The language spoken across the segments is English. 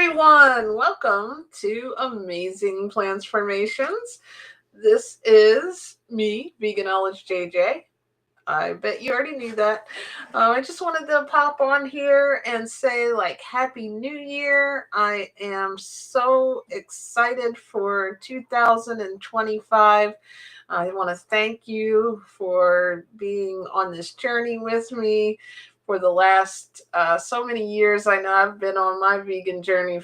everyone. Welcome to Amazing Transformations. This is me, Veganology JJ. I bet you already knew that. I just wanted to pop on here and say, Happy New Year. I am so excited for 2025. I want to thank you for being on this journey with me for the last so many years. I know I've been on my vegan journey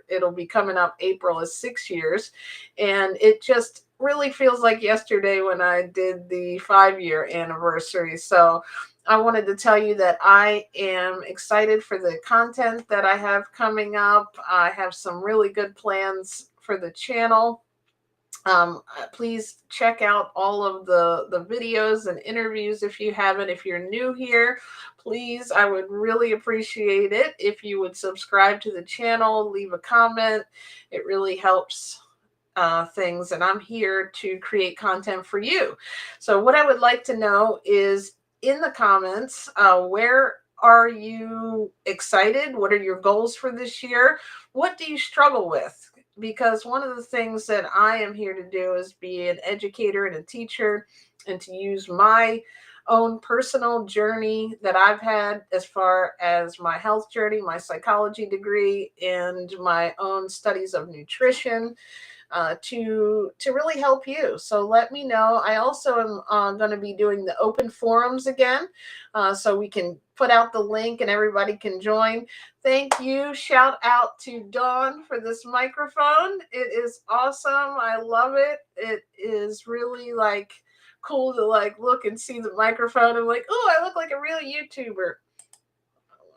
it'll be coming up April is 6 years. And it just really feels like yesterday when I did the 5 year anniversary. So I wanted to tell you that I am excited for the content that I have coming up. I have some really good plans for the channel. Please check out all of the videos and interviews if you haven't. If you're new here, please, I would really appreciate it if you would subscribe to the channel, leave a comment. It really helps things, and I'm here to create content for you. So what I would like to know is in the comments, where are you excited? What are your goals for this year? What do you struggle with? Because one of the things that I am here to do is be an educator and a teacher, and to use my own personal journey that I've had as far as my health journey, my psychology degree, and my own studies of nutrition to really help you. So let me know. I also am going to be doing the open forums again, so we can put out the link and everybody can join. Thank you. Shout out to Dawn for this microphone. It is awesome. I love it. It is really cool to look and see the microphone. I'm like, oh, I look like a real YouTuber.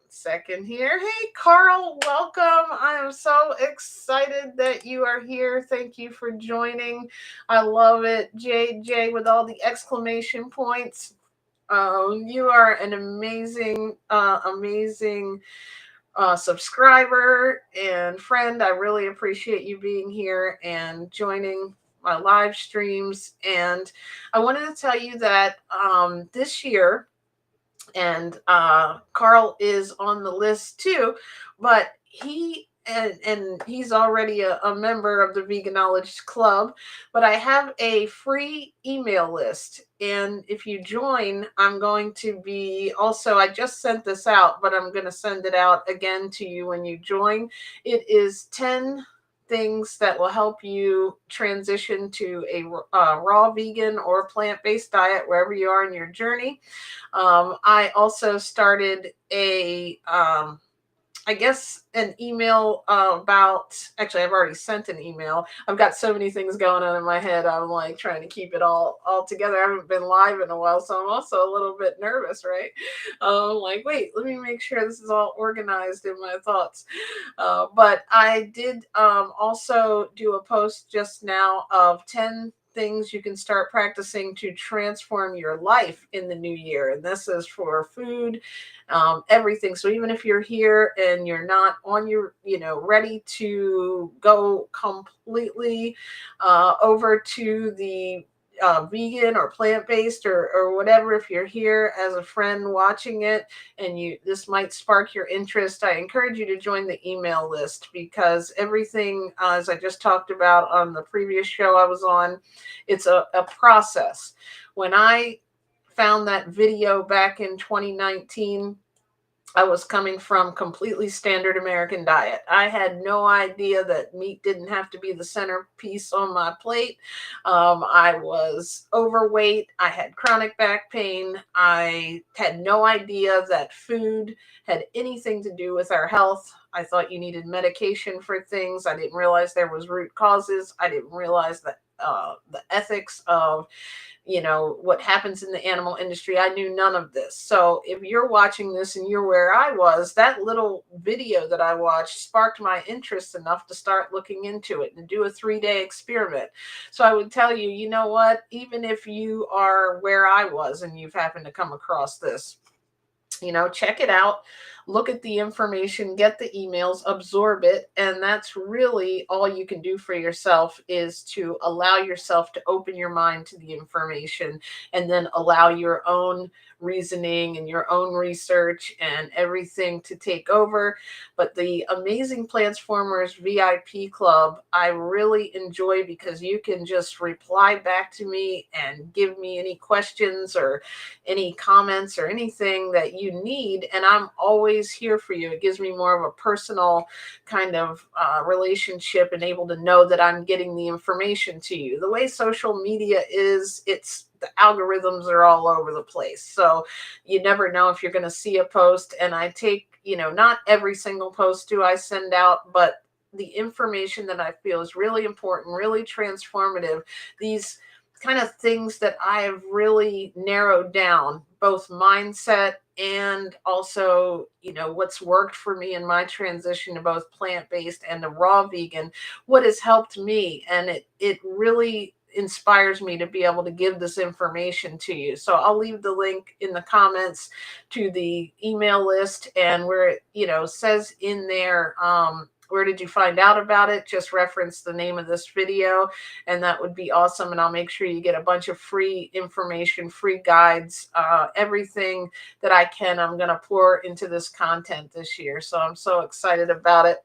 Second here. Hey, Carl, welcome. I am so excited that you are here. Thank you for joining. I love it. JJ with all the exclamation points. You are an amazing, amazing subscriber and friend. I really appreciate you being here and joining my live streams. And I wanted to tell you that this year, and Carl is on the list too, but he's already a member of the Veganology Club, but I have a free email list. And if you join, I'm going to be also, I just sent this out, but I'm going to send it out again to you when you join. It is 10 things that will help you transition to a raw vegan or plant-based diet wherever you are in your journey. I also started I guess an email about, actually, I've already sent an email. I've got so many things going on in my head. I'm trying to keep it all together. I haven't been live in a while, so I'm also a little bit nervous, right? Wait, let me make sure this is all organized in my thoughts. But I did also do a post just now of 10 things you can start practicing to transform your life in the new year. And this is for food, everything. So even if you're here and you're not on your, ready to go completely over to the vegan or plant-based or whatever, if you're here as a friend watching it and this might spark your interest, I encourage you to join the email list, because everything, as I just talked about on the previous show I was on, it's a process. When I found that video back in 2019, I was coming from completely standard American diet. I had no idea that meat didn't have to be the centerpiece on my plate. I was overweight. I had chronic back pain. I had no idea that food had anything to do with our health. I thought you needed medication for things. I didn't realize there was root causes. I didn't realize that the ethics of what happens in the animal industry. I knew none of this. So if you're watching this and you're where I was, that little video that I watched sparked my interest enough to start looking into it and do a 3-day experiment. So I would tell you, you know what, even if you are where I was and you've happened to come across this, check it out. look at the information, get the emails, absorb it. And that's really all you can do for yourself, is to allow yourself to open your mind to the information, and then allow your own reasoning and your own research and everything to take over. But the Amazing Transformers VIP Club, I really enjoy, because you can just reply back to me and give me any questions or any comments or anything that you need. And I'm always here for you. It gives me more of a personal kind of relationship, and able to know that I'm getting the information to you. The way social media is, the algorithms are all over the place. So you never know if you're going to see a post. And I take, not every single post do I send out, but the information that I feel is really important, really transformative, these kind of things that I have really narrowed down, both mindset and also, what's worked for me in my transition to both plant-based and the raw vegan, what has helped me. And it really inspires me to be able to give this information to you. So I'll leave the link in the comments to the email list, and where it, says in there, where did you find out about it? Just reference the name of this video, and that would be awesome. And I'll make sure you get a bunch of free information, free guides, everything that I can. I'm going to pour into this content this year. So I'm so excited about it.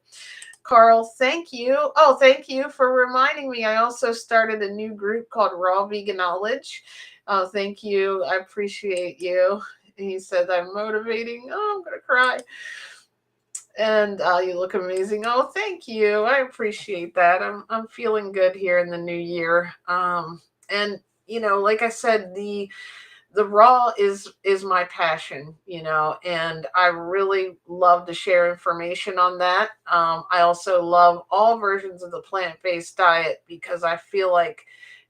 Carl, thank you. Oh, thank you for reminding me. I also started a new group called Raw Vegan Knowledge. Oh, thank you. I appreciate you. He said I'm motivating. Oh, I'm going to cry. And you look amazing. Oh, thank you. I appreciate that. I'm feeling good here in the new year. And like I said, the raw is my passion, and I really love to share information on that. I also love all versions of the plant-based diet, because I feel like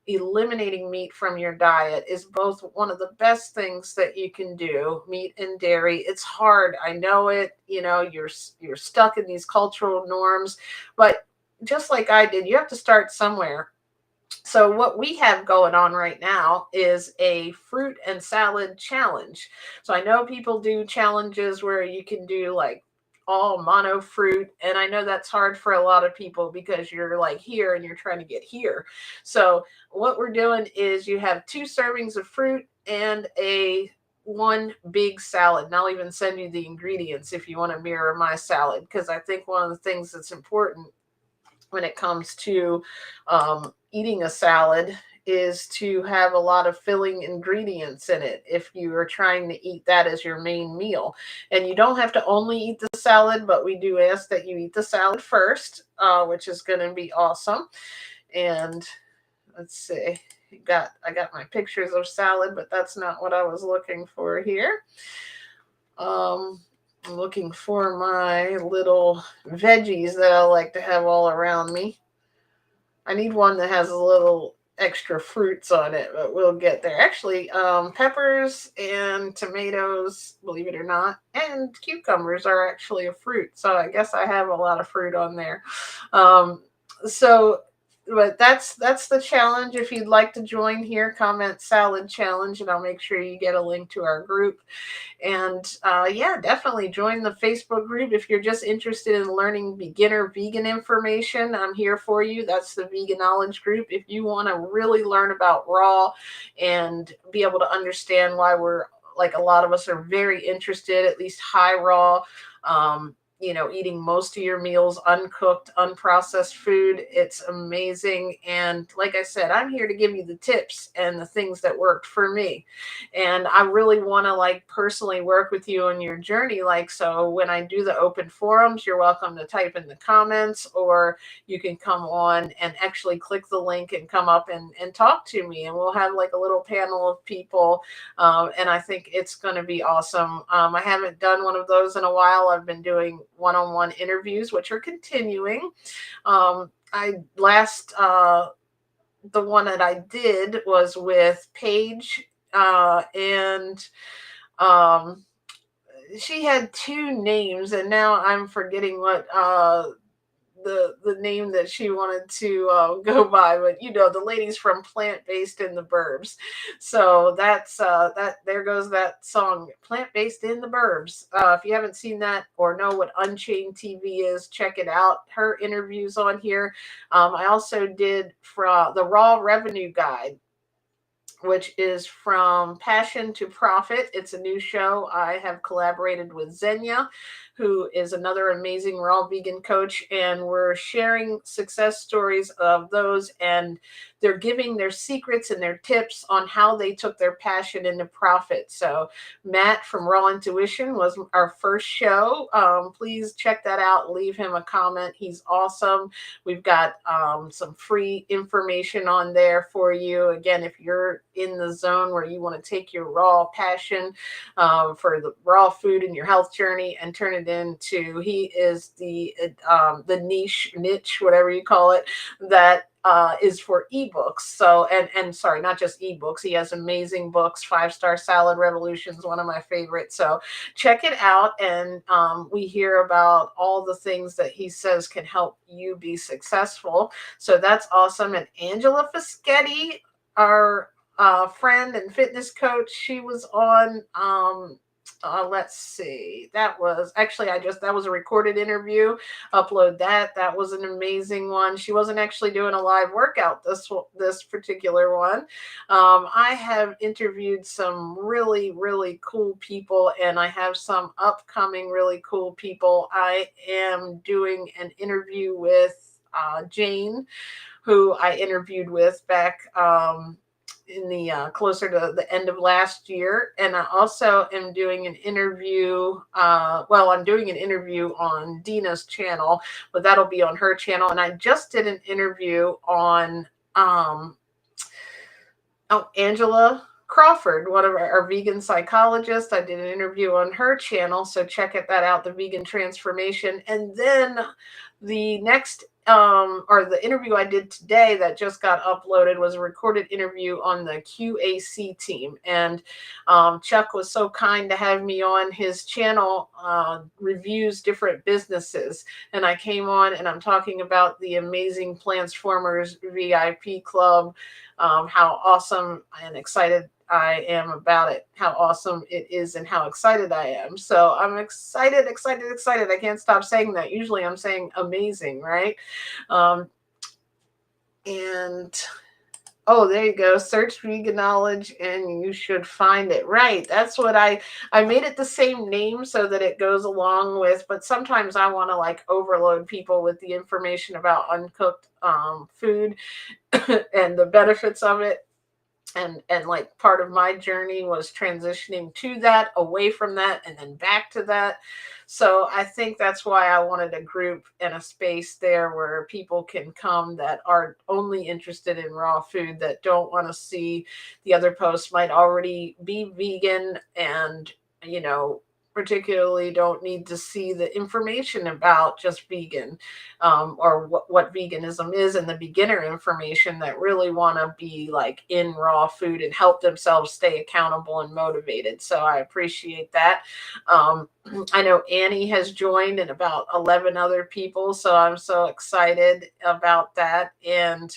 eliminating meat from your diet is both one of the best things that you can do. Meat and dairy, it's hard, I know it. You're stuck in these cultural norms, but just like I did, you have to start somewhere. So what we have going on right now is a fruit and salad challenge. So I know people do challenges where you can do like all mono fruit, and I know that's hard for a lot of people, because you're like here and you're trying to get here. So what we're doing is, you have 2 servings of fruit and a one big salad. And I'll even send you the ingredients if you want to mirror my salad, because I think one of the things that's important when it comes to eating a salad is to have a lot of filling ingredients in it, if you are trying to eat that as your main meal. And you don't have to only eat the salad, but we do ask that you eat the salad first, which is going to be awesome. And let's see, I got my pictures of salad, but that's not what I was looking for here. I'm looking for my little veggies that I like to have all around me. I need one that has a little extra fruits on it, but we'll get there. Actually, peppers and tomatoes, believe it or not, and cucumbers are actually a fruit. So I guess I have a lot of fruit on there. Um, so, but that's the challenge. If you'd like to join here, comment salad challenge, and I'll make sure you get a link to our group. And yeah, definitely join the Facebook group if you're just interested in learning beginner vegan information. I'm here for you. That's the Vegan Knowledge group. If you want to really learn about raw and be able to understand why we're, like, a lot of us are very interested, at least high raw, eating most of your meals uncooked, unprocessed food. It's amazing. And like I said, I'm here to give you the tips and the things that worked for me. And I really want to, like, personally work with you on your journey. Like, so when I do the open forums, you're welcome to type in the comments, or you can come on and actually click the link and come up and talk to me. And we'll have like a little panel of people. And I think it's going to be awesome. I haven't done one of those in a while. I've been doing one-on-one interviews, which are continuing. The one that I did was with Paige, and she had 2 names, and now I'm forgetting what the name that she wanted to go by, but the ladies from Plant Based in the Burbs. So that's that. There goes that song, Plant Based in the Burbs. If you haven't seen that or know what Unchained TV is, check it out. Her interviews on here. I also did from the Raw Revenue Guide, which is From Passion to Profit. It's a new show. I have collaborated with Xenia, who is another amazing raw vegan coach, and we're sharing success stories of those, and they're giving their secrets and their tips on how they took their passion into profit. So Matt from Raw Intuition was our first show. Please check that out. Leave him a comment. He's awesome. We've got some free information on there for you. Again, if you're in the zone where you want to take your raw passion for the raw food in your health journey and turn it into, he is the niche, whatever you call it, that is for ebooks. So, and sorry, not just ebooks. He has amazing books. 5-Star Salad Revolution is one of my favorites. So check it out. And we hear about all the things that he says can help you be successful. So that's awesome. And Angela Fischetti, our friend and fitness coach, she was on let's see, that was actually, that was a recorded interview. Upload that. That was an amazing one. She wasn't actually doing a live workout this particular one. I have interviewed some really, really cool people, and I have some upcoming really cool people. I am doing an interview with Jane, who I interviewed with back in the closer to the end of last year. And I also am doing an interview. I'm doing an interview on Dina's channel, but that'll be on her channel. And I just did an interview on Angela Crawford, one of our vegan psychologists. I did an interview on her channel, so check that out, The Vegan Transformation. And then the next the interview I did today that just got uploaded was a recorded interview on the QAC team. And Chuck was so kind to have me on his channel, reviews different businesses. And I came on and I'm talking about the amazing Transformers VIP club, how awesome and excited I am about it, how awesome it is, and how excited I am. So I'm excited. I can't stop saying that. Usually I'm saying amazing, right? And oh, there you go. Search vegan knowledge and you should find it. Right. That's what I made it the same name so that it goes along with, but sometimes I want to like overload people with the information about uncooked food and the benefits of it. And like part of my journey was transitioning to that, away from that, and then back to that. So I think that's why I wanted a group and a space there where people can come that are only interested in raw food, that don't want to see the other posts, might already be vegan, and particularly don't need to see the information about just vegan, or what veganism is, and the beginner information, that really want to be like in raw food and help themselves stay accountable and motivated. So I appreciate that. I know Annie has joined and about 11 other people. So I'm so excited about that. And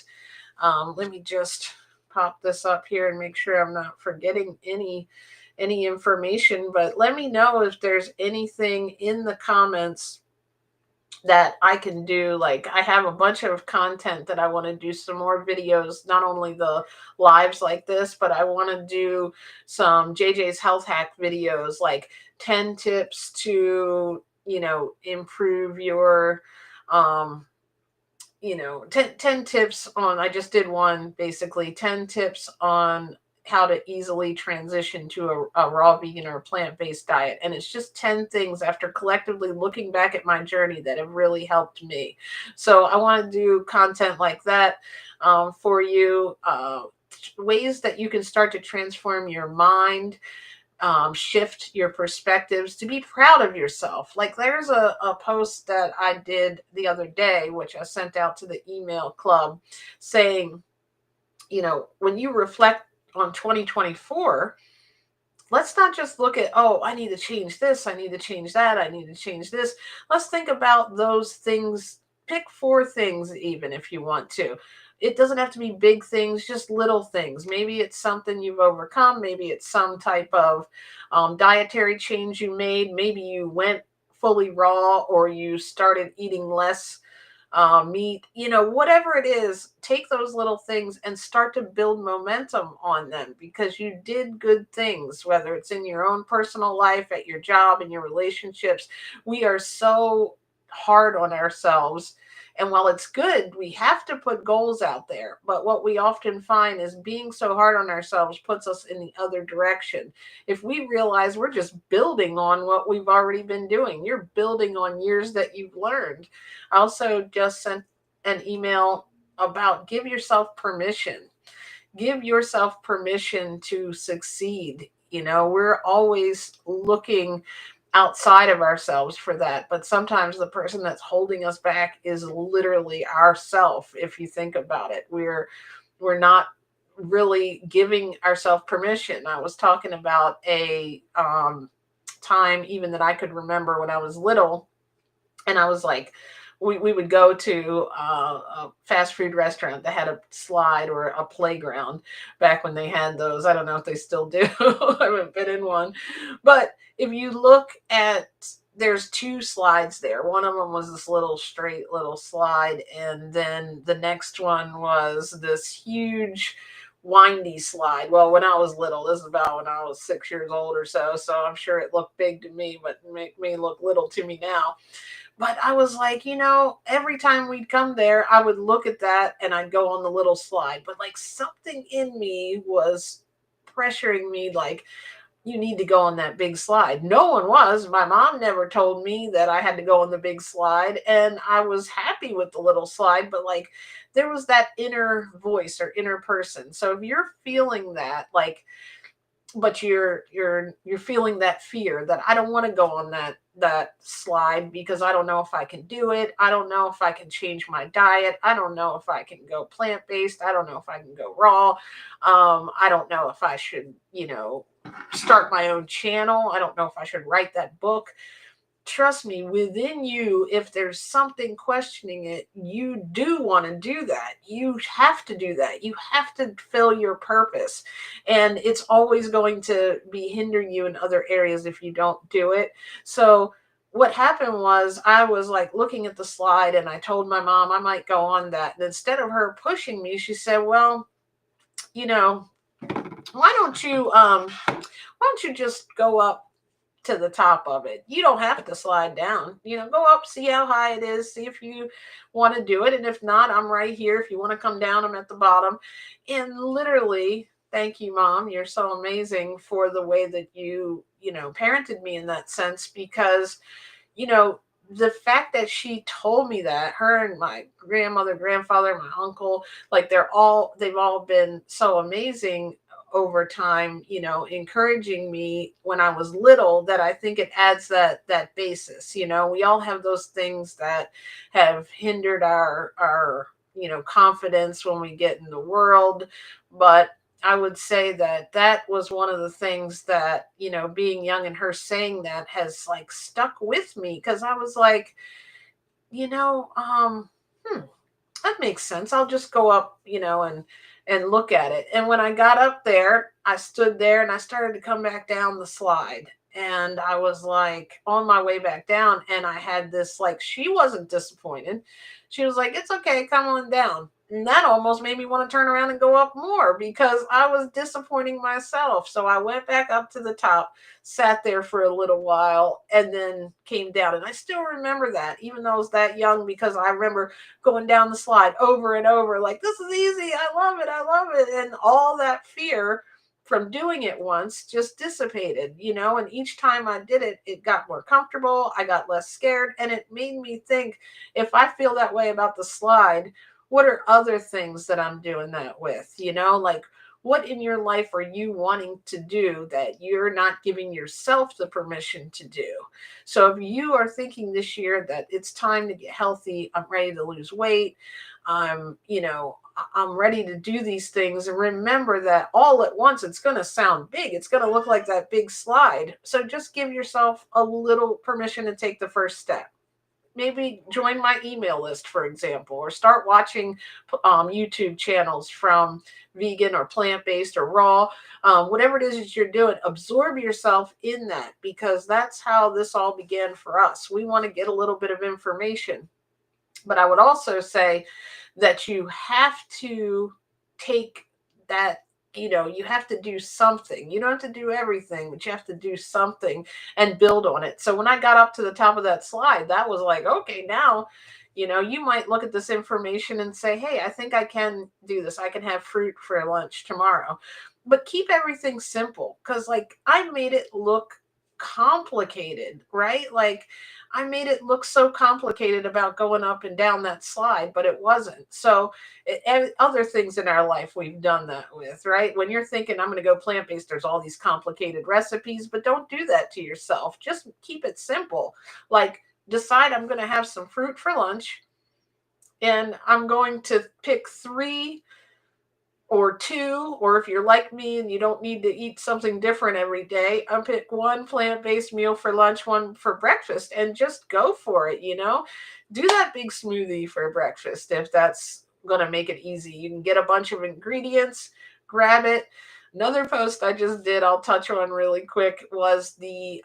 let me just pop this up here and make sure I'm not forgetting any information, but let me know if there's anything in the comments that I can do. Like, I have a bunch of content that I want to do some more videos, not only the lives like this, but I want to do some JJ's health hack videos, like 10 tips to, improve your, 10 tips on, I just did one, basically 10 tips on how to easily transition to a raw vegan or a plant-based diet. And it's just 10 things after collectively looking back at my journey that have really helped me. So I want to do content like that for you, ways that you can start to transform your mind, shift your perspectives, to be proud of yourself. Like, there's a post that I did the other day, which I sent out to the email club, saying, when you reflect on 2024, let's not just look at, oh, I need to change this, I need to change that, I need to change this. Let's think about those things, pick 4 things even if you want to. It doesn't have to be big things, just little things. Maybe it's something you've overcome. Maybe it's some type of dietary change you made. Maybe you went fully raw or you started eating less meat, whatever it is, take those little things and start to build momentum on them because you did good things, whether it's in your own personal life, at your job, in your relationships. We are so hard on ourselves. And while it's good, we have to put goals out there. But what we often find is being so hard on ourselves puts us in the other direction. If we realize we're just building on what we've already been doing, you're building on years that you've learned. I also just sent an email about give yourself permission. Give yourself permission to succeed. We're always looking outside of ourselves for that, but sometimes the person that's holding us back is literally ourself. If you think about it, we're not really giving ourselves permission. I was talking about a time even that I could remember when I was little, and I was like, we would go to a fast food restaurant that had a slide or a playground back when they had those. I don't know if they still do. I haven't been in one. But if you look at, there's 2 slides there. One of them was this little straight little slide. And then the next one was this huge windy slide. Well, when I was little, this is about when I was 6 years old or so. So I'm sure it looked big to me, but make me look little to me now. But I was like, every time we'd come there, I would look at that and I'd go on the little slide. But like something in me was pressuring me, like, you need to go on that big slide. No one was. My mom never told me that I had to go on the big slide. And I was happy with the little slide. But like there was that inner voice or inner person. So if you're feeling that, like, but you're feeling that fear that I don't want to go on that slide because I don't know if I can do it. I don't know if I can change my diet. I don't know if I can go plant-based. I don't know if I can go raw. I don't know if I should, start my own channel. I don't know if I should write that book. Trust me, within you, if there's something questioning it, you do want to do that. You have to do that. You have to fill your purpose. And it's always going to be hindering you in other areas if you don't do it. So what happened was I was like looking at the slide and I told my mom I might go on that. And instead of her pushing me, she said, well, you know, why don't you just go up to the top of it? You don't have to slide down. Go up, see how high it is, see if you want to do it. And if not, I'm right here. If you want to come down, I'm at the bottom. And literally, thank you, Mom. You're so amazing for the way that you parented me in that sense, because, the fact that she told me that, her and my grandmother, grandfather, my uncle, like they've all been so amazing over time, encouraging me when I was little, that I think it adds that basis. We all have those things that have hindered our confidence when we get in the world. But I would say that was one of the things that, being young and her saying that has like stuck with me, because I was like, you know, um, hmm, that makes sense. I'll just go up, and look at it. And when I got up there, I stood there and I started to come back down the slide. And I was like on my way back down, and I had this, like, she wasn't disappointed. She was like, it's okay, come on down. And that almost made me want to turn around and go up more, because I was disappointing myself. So I went back up to the top, sat there for a little while, and then came down. And I still remember that, even though I was that young, because I remember going down the slide over and over, like, this is easy. I love it. I love it. And all that fear from doing it once just dissipated, and each time I did it, it got more comfortable. I got less scared. And it made me think, if I feel that way about the slide, what are other things that I'm doing that with? Like, what in your life are you wanting to do that you're not giving yourself the permission to do? So if you are thinking this year that it's time to get healthy, I'm ready to lose weight, I'm ready to do these things, and remember that all at once, it's going to sound big. It's going to look like that big slide. So just give yourself a little permission to take the first step. maybe join my email list, for example, or start watching YouTube channels from vegan or plant-based or raw, whatever it is that you're doing. Absorb yourself in that, because that's how this all began for us. We want to get a little bit of information. But I would also say that you have to take that, you have to do something. You don't have to do everything, but you have to do something and build on it. So when I got up to the top of that slide, that was like, okay, now, you might look at this information and say, hey, I think I can do this. I can have fruit for lunch tomorrow. But keep everything simple, because, like, I made it look complicated, right? Like, I made it look so complicated about going up and down that slide, but it wasn't. So, other things in our life we've done that with, right? When you're thinking, I'm going to go plant based, there's all these complicated recipes, but don't do that to yourself. Just keep it simple. Like, decide I'm going to have some fruit for lunch, and I'm going to pick 3 or 2, or if you're like me and you don't need to eat something different every day, I'll pick one plant-based meal for lunch, one for breakfast, and just go for it. Do that big smoothie for breakfast if that's going to make it easy. You can get a bunch of ingredients, grab it. Another post I just did, I'll touch on really quick, was the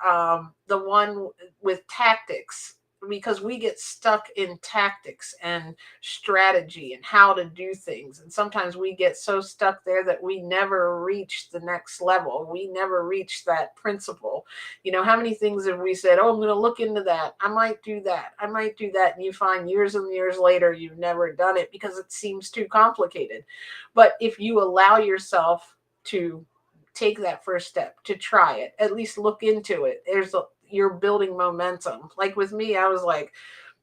one with tactics, because we get stuck in tactics and strategy and how to do things. And sometimes we get so stuck there that we never reach the next level. We never reach that principle. How many things have we said, oh, I'm going to look into that. I might do that. I might do that. And you find years and years later, you've never done it because it seems too complicated. But if you allow yourself to take that first step, to try it, at least look into it, you're building momentum. Like with me, I was like,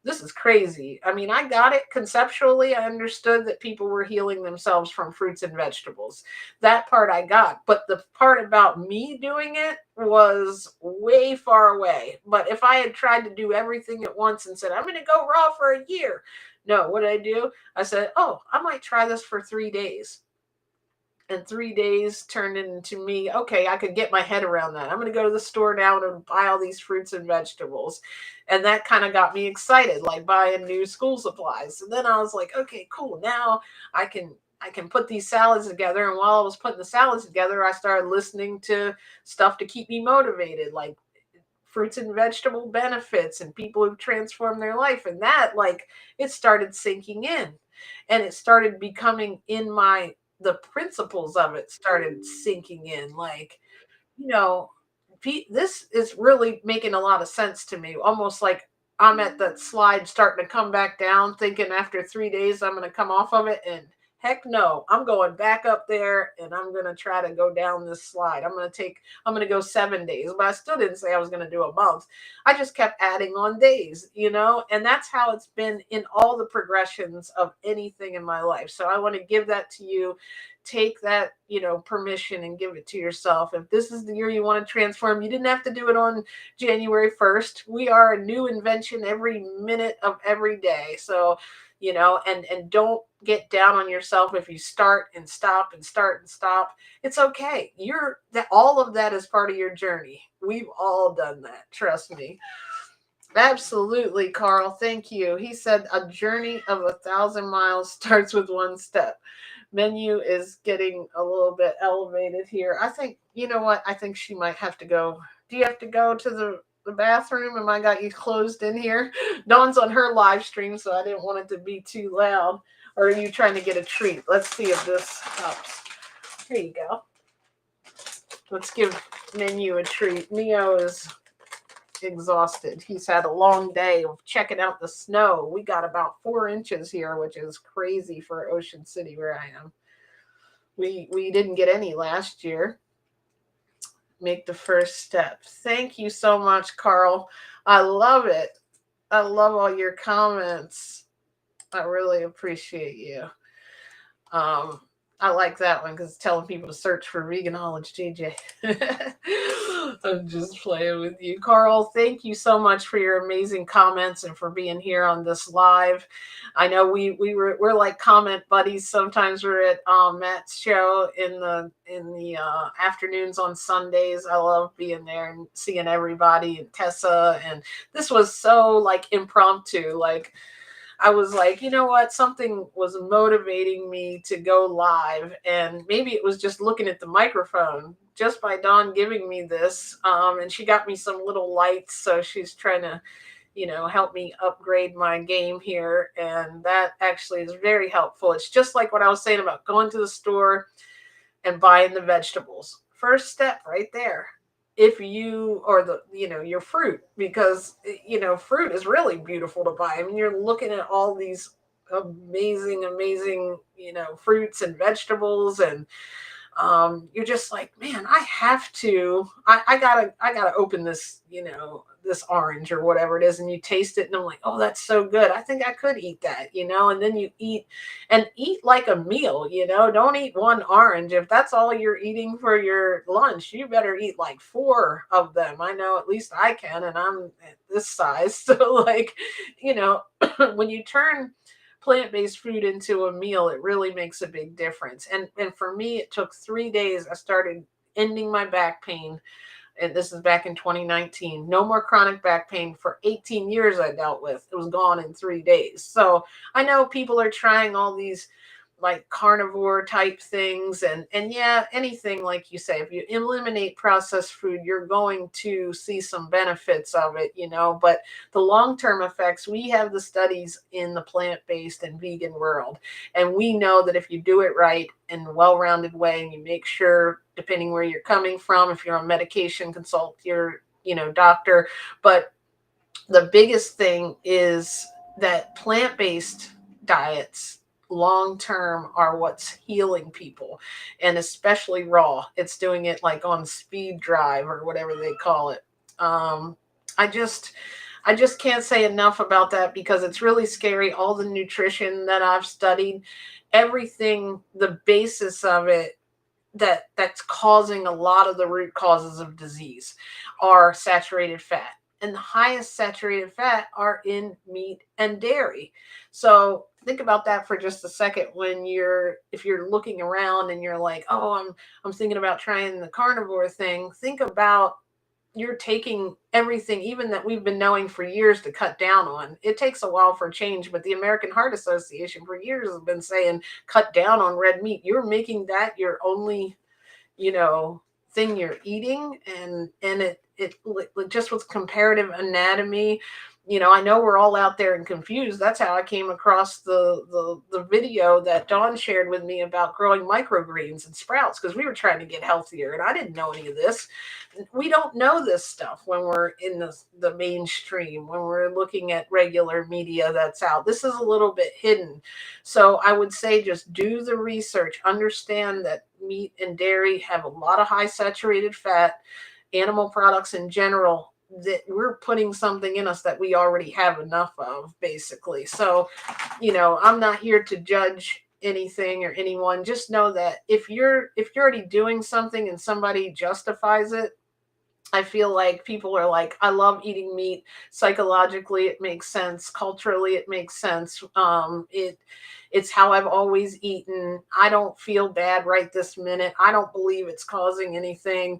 this is crazy. I mean, I got it conceptually. I understood that people were healing themselves from fruits and vegetables. That part I got. But the part about me doing it was way far away. But if I had tried to do everything at once and said, I'm going to go raw for a year. No, what did I do? I said, oh, I might try this for 3 days. And 3 days turned into me, okay, I could get my head around that. I'm going to go to the store now and buy all these fruits and vegetables. And that kind of got me excited, like buying new school supplies. And then I was like, okay, cool. Now I can put these salads together. And while I was putting the salads together, I started listening to stuff to keep me motivated, like fruits and vegetable benefits and people who've transformed their life. And that, like, it started sinking in, and it started becoming in the principles of it started sinking in. Like, you know, this is really making a lot of sense to me. Almost like I'm at that slide starting to come back down, thinking after 3 days I'm going to come off of it. And heck no, I'm going back up there and I'm going to try to go down this slide. I'm going to go 7 days, but I still didn't say I was going to do a month. I just kept adding on days, and that's how it's been in all the progressions of anything in my life. So I want to give that to you. Take that permission and give it to yourself. If this is the year you want to transform, you didn't have to do it on January 1st. We are a new invention every minute of every day. So, and don't get down on yourself if you start and stop and start and stop. It's okay. All of that is part of your journey. We've all done that. Trust me. Absolutely, Carl. Thank you. He said a journey of 1,000 miles starts with one step. Menu is getting a little bit elevated here. I think, you know what? I think she might have to go. Do you have to go to the bathroom? Am I got you closed in here? Dawn's on her live stream, so I didn't want it to be too loud. Or are you trying to get a treat? Let's see if this helps. Here you go. Let's give Menu a treat. Neo is exhausted. He's had a long day of checking out the snow. We got about 4 inches here, which is crazy for Ocean City where I am. We didn't get any last year. Make the first step. Thank you so much, Carl. I love it. I love all your comments. I really appreciate you. I like that one because it's telling people to search for vegan knowledge, JJ. I'm just playing with you. Carl, thank you so much for your amazing comments and for being here on this live. I know we're like comment buddies. Sometimes we're at Matt's show in the afternoons on Sundays. I love being there and seeing everybody and Tessa. And this was so like impromptu. Like I was like, you know what? Something was motivating me to go live. And maybe it was just looking at the microphone just by Dawn giving me this. And she got me some little lights. So she's trying to, help me upgrade my game here. And that actually is very helpful. It's just like what I was saying about going to the store and buying the vegetables. First step right there. If you or your fruit, because fruit is really beautiful to buy. I mean, you're looking at all these amazing fruits and vegetables, and you're just like, man, I have to, I gotta open this, this orange or whatever it is, and you taste it and I'm like, oh, that's so good. I think I could eat that, and then you eat like a meal, don't eat one orange. If that's all you're eating for your lunch, you better eat like 4 of them. I know at least I can, and I'm at this size. So like, when you turn plant-based food into a meal, it really makes a big difference. And for me, it took 3 days. I started ending my back pain, and this is back in 2019. No more chronic back pain for 18 years I dealt with. It was gone in 3 days. So I know people are trying all these like carnivore type things, and yeah, anything like you say, if you eliminate processed food, you're going to see some benefits of it, but the long-term effects, we have the studies in the plant-based and vegan world, and we know that if you do it right in a well-rounded way, and you make sure, depending where you're coming from, if you're on medication, consult your doctor. But the biggest thing is that plant-based diets long term are what's healing people, and especially raw. It's doing it like on speed drive or whatever they call it. I just can't say enough about that, because it's really scary. All the nutrition that I've studied, everything, the basis of it, that's causing a lot of the root causes of disease are saturated fat, and the highest saturated fat are in meat and dairy. So think about that for just a second. If you're looking around and you're like, oh, I'm thinking about trying the carnivore thing, think about, you're taking everything, even that we've been knowing for years, to cut down on. It takes a while for change, but the American Heart Association for years has been saying, cut down on red meat. You're making that your only, thing you're eating. And it just with comparative anatomy, I know we're all out there and confused. That's how I came across the video that Dawn shared with me about growing microgreens and sprouts, because we were trying to get healthier and I didn't know any of this. We don't know this stuff when we're in the mainstream, when we're looking at regular media that's out. This is a little bit hidden. So I would say just do the research, understand that meat and dairy have a lot of high saturated fat, animal products in general, that we're putting something in us that we already have enough of, basically. So, I'm not here to judge anything or anyone. Just know that if you're already doing something and somebody justifies it, I feel like people are like, I love eating meat. Psychologically, it makes sense. Culturally, it makes sense. It's how I've always eaten. I don't feel bad right this minute. I don't believe it's causing anything.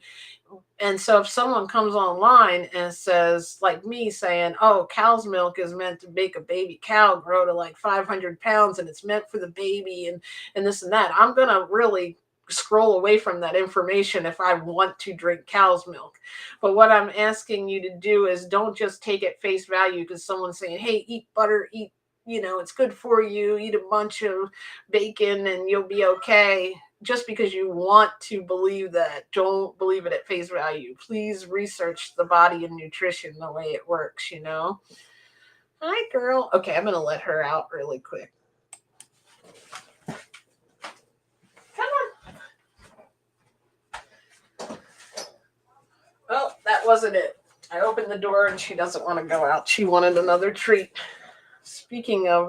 And so if someone comes online and says, like me saying, oh, cow's milk is meant to make a baby cow grow to like 500 pounds and it's meant for the baby and this and that, I'm going to really scroll away from that information if I want to drink cow's milk. But what I'm asking you to do is don't just take at face value because someone's saying, hey, eat butter, eat, it's good for you, eat a bunch of bacon and you'll be okay. Just because you want to believe that, don't believe it at face value. Please research the body and nutrition, the way it works, Hi, girl. Okay, I'm going to let her out really quick. Come on. Oh, that wasn't it. I opened the door and she doesn't want to go out. She wanted another treat. Speaking of,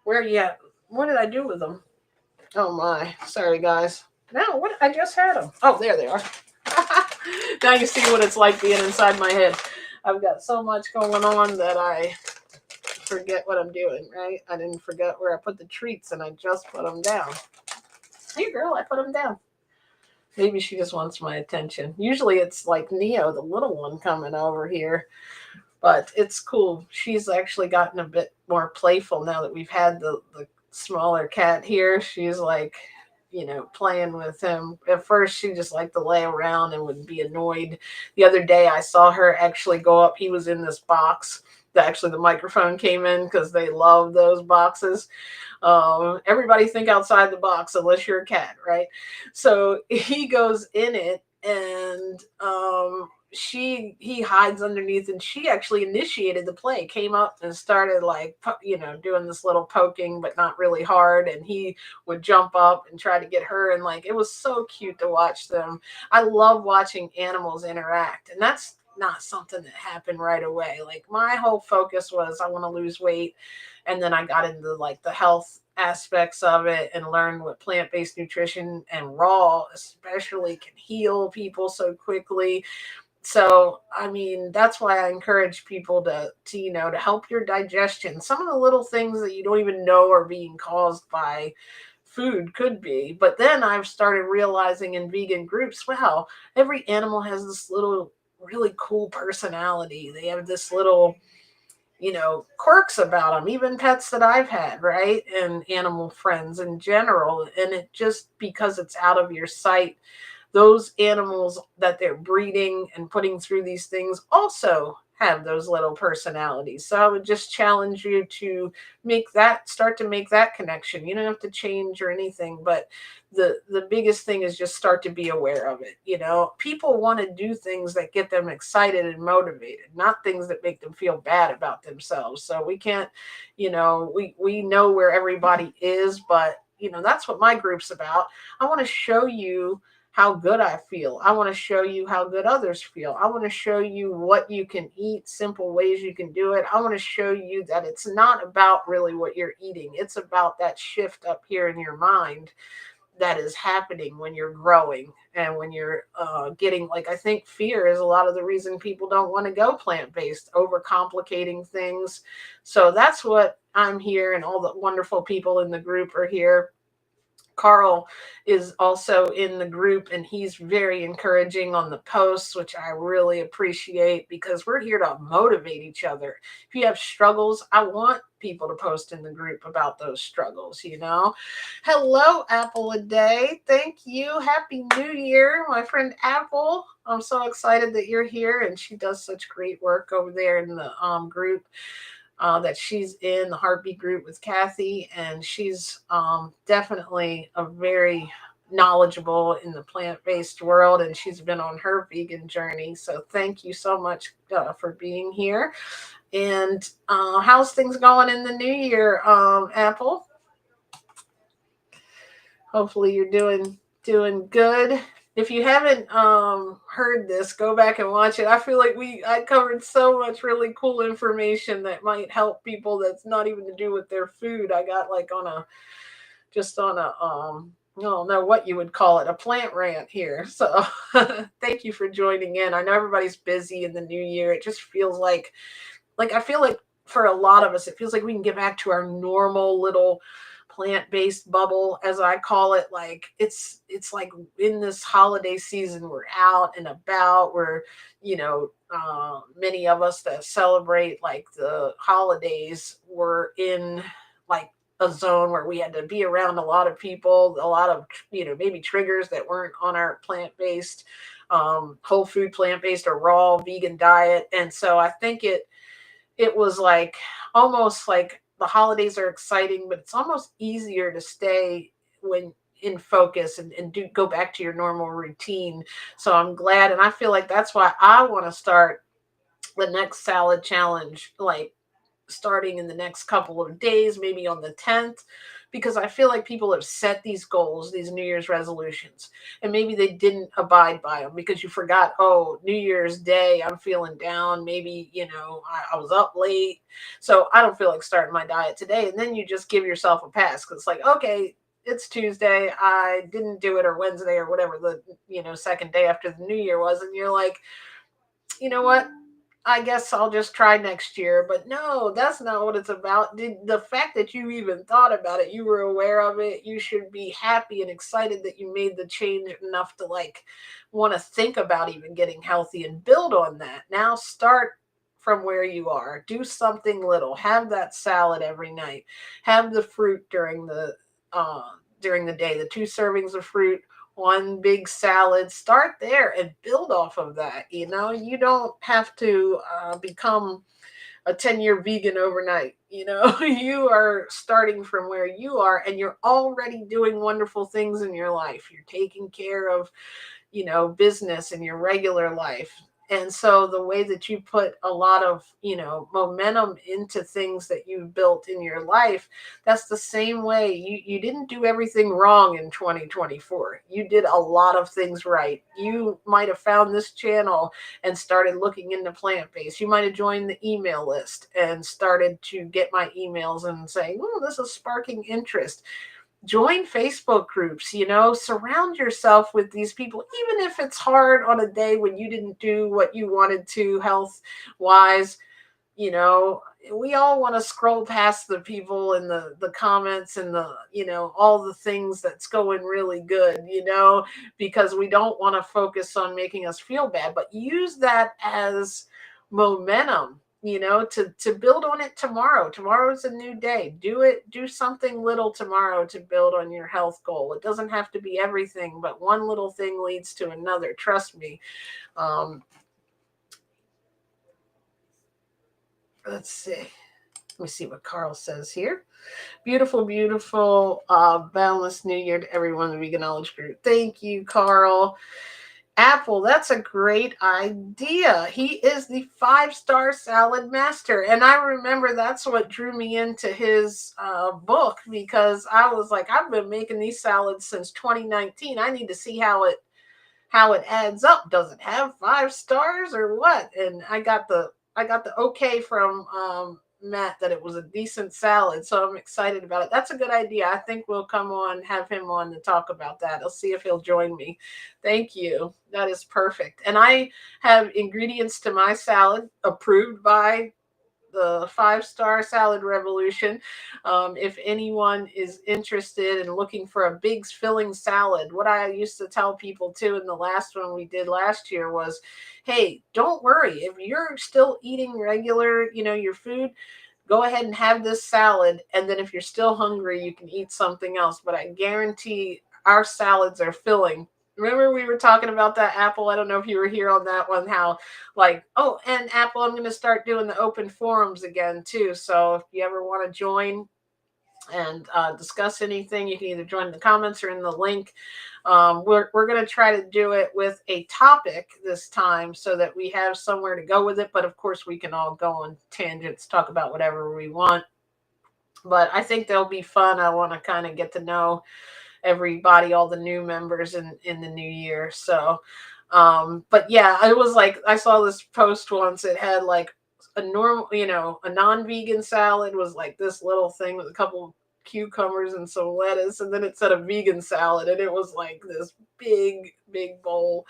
where are you at? What did I do with them? Oh my. Sorry, guys. No, what? I just had them. Oh, there they are. Now you see what it's like being inside my head. I've got so much going on that I forget what I'm doing, right? I didn't forget where I put the treats and I just put them down. Hey, girl, I put them down. Maybe she just wants my attention. Usually it's like Neo, the little one, coming over here. But it's cool. She's actually gotten a bit more playful now that we've had the smaller cat here. She's like, playing with him. At first, she just liked to lay around and would be annoyed. The other day, I saw her actually go up. He was in this box. Actually, the microphone came in because they love those boxes. Everybody think outside the box unless you're a cat, right? So he goes in it, and he hides underneath, and she actually initiated the play, came up and started like doing this little poking, but not really hard, and he would jump up and try to get her, and like it was so cute to watch them. I love watching animals interact, and that's not something that happened right away. Like my whole focus was I want to lose weight, and then I got into like the health aspects of it and learned what plant-based nutrition and raw especially can heal people so quickly. So I mean, that's why I encourage people to help your digestion. Some of the little things that you don't even know are being caused by food could be. But then I've started realizing in vegan groups, wow, every animal has this little really cool personality. They have this little quirks about them, even pets that I've had, right? And animal friends in general. And it just because it's out of your sight, those animals that they're breeding and putting through these things also have those little personalities. So I would just challenge you to start to make that connection. You don't have to change or anything, but the biggest thing is just start to be aware of it. People want to do things that get them excited and motivated, not things that make them feel bad about themselves. So we can't, we know where everybody is, but that's what my group's about. I want to show you how good I feel. I want to show you how good others feel. I want to show you what you can eat, simple ways you can do it. I want to show you that it's not about really what you're eating. It's about that shift up here in your mind that is happening when you're growing and when you're getting, like, I think fear is a lot of the reason people don't want to go plant-based, overcomplicating things. So that's what I'm here, and all the wonderful people in the group are here. Carl is also in the group, and he's very encouraging on the posts, which I really appreciate because we're here to motivate each other. If you have struggles, I want people to post in the group about those struggles. Hello, Apple a Day. Thank you. Happy New Year, my friend Apple. I'm so excited that you're here, and she does such great work over there in the group. That she's in the Heartbeat group with Kathy, and she's definitely a very knowledgeable in the plant-based world, and she's been on her vegan journey. So thank you so much for being here. And how's things going in the new year, Apple? Hopefully you're doing good. If you haven't heard this, go back and watch it. I feel like I covered so much really cool information that might help people that's not even to do with their food. I got like on a I don't know what you would call it, a plant rant here. So thank you for joining in. I know everybody's busy in the new year. It just feels like I feel like for a lot of us, it feels like we can get back to our normal little plant-based bubble, as I call it. Like it's like in this holiday season, we're out and about. We're many of us that celebrate like the holidays were in like a zone where we had to be around a lot of people, a lot of maybe triggers that weren't on our plant-based whole food plant-based or raw vegan diet. And so I think it was like almost like the holidays are exciting, but it's almost easier to stay when in focus and do go back to your normal routine. So I'm glad, and I feel like that's why I want to start the next salad challenge, like starting in the next couple of days, maybe on the 10th, because I feel like people have set these goals, these New Year's resolutions, and maybe they didn't abide by them because you forgot, oh, New Year's Day, I'm feeling down. Maybe, I was up late. So I don't feel like starting my diet today. And then you just give yourself a pass because it's like, okay, it's Tuesday. I didn't do it, or Wednesday, or whatever the second day after the new year was, and you're like, you know what? I guess I'll just try next year. But no, that's not what it's about. The fact that you even thought about it, you were aware of it, you should be happy and excited that you made the change enough to like want to think about even getting healthy and build on that. Now start from where you are. Do something little. Have that salad every night. Have the fruit during the day, the 2 servings of fruit, one big salad. Start there and build off of that. You don't have to become a 10-year vegan overnight. You are starting from where you are, and you're already doing wonderful things in your life. You're taking care of business in your regular life. And so the way that you put a lot of, momentum into things that you've built in your life, that's the same way. You didn't do everything wrong in 2024. You did a lot of things right. You might have found this channel and started looking into plant-based. You might have joined the email list and started to get my emails and saying, oh, this is sparking interest. Join Facebook groups, surround yourself with these people, even if it's hard on a day when you didn't do what you wanted to health wise. We all want to scroll past the people in the comments and all the things that's going really good, because we don't want to focus on making us feel bad, but use that as momentum, to build on it tomorrow. Tomorrow's a new day. Do something little tomorrow to build on your health goal. It doesn't have to be everything, but one little thing leads to another. Trust me. Let's see. Let me see what Carl says here. Beautiful, beautiful, boundless new year to everyone in the Vegan Knowledge Group. Thank you, Carl. Apple, that's a great idea. He is the 5-star salad master. And I remember that's what drew me into his book, because I was like, I've been making these salads since 2019. I need to see how it adds up. Does it have 5 stars or what? And I got the okay from Matt that it was a decent salad, so I'm excited about it. That's a good idea. I think we'll have him on to talk about that. I'll see if he'll join me. Thank you. That is perfect. And I have ingredients to my salad approved by the 5-star salad revolution. If anyone is interested in looking for a big filling salad, what I used to tell people too in the last one we did last year was, hey, don't worry. If you're still eating regular, your food, go ahead and have this salad. And then if you're still hungry, you can eat something else. But I guarantee our salads are filling. Remember we were talking about that, Apple? I don't know if you were here on that one, how and Apple, I'm going to start doing the open forums again too. So if you ever want to join and discuss anything, you can either join in the comments or in the link. We're going to try to do it with a topic this time so that we have somewhere to go with it. But of course, we can all go on tangents, talk about whatever we want. But I think they'll be fun. I want to kind of get to know everybody, all the new members in the new year. So, but yeah, I was like, I saw this post once. It had like a normal, a non-vegan salad was like this little thing with a couple cucumbers and some lettuce, and then it said a vegan salad, and it was like this big bowl.